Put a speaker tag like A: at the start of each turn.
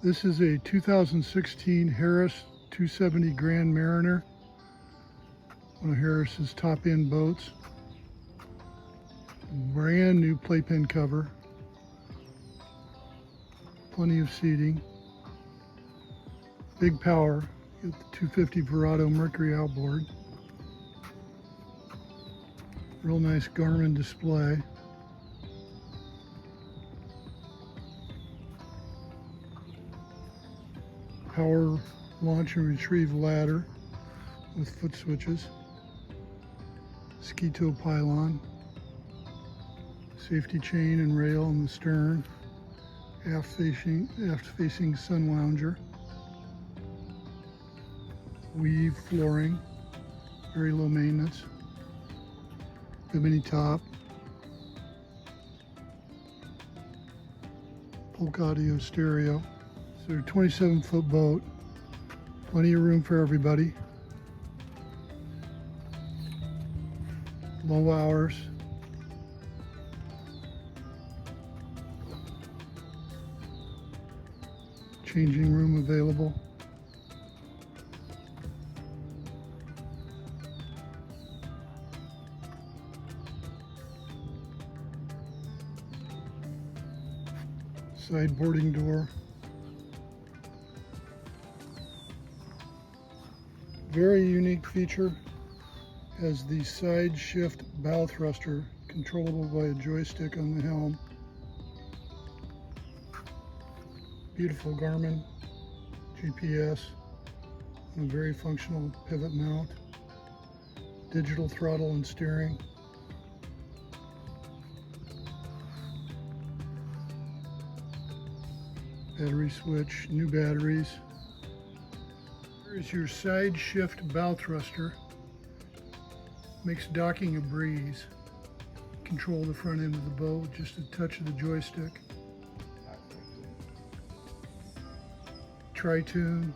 A: This is a 2016 Harris 270 Grand Mariner, one of Harris's top-end boats. Brand new playpen cover, plenty of seating, big power. Get the 250 Verado Mercury outboard. Real nice Garmin display. Power launch and retrieve ladder with foot switches. Ski tow pylon. Safety chain and rail in the stern. Aft facing sun lounger. Weave flooring. Very low maintenance. Bimini top. Polk audio stereo. So they're a 27-foot boat. Plenty of room for everybody. Low hours. Changing room available. Side boarding door. Very unique feature has the side shift bow thruster, controllable by a joystick on the helm. Beautiful Garmin GPS and a very functional pivot mount. Digital throttle and steering. Battery switch, new batteries. Here's your side shift bow thruster. Makes docking a breeze. Control the front end of the boat with just a touch of the joystick. Tri-toon,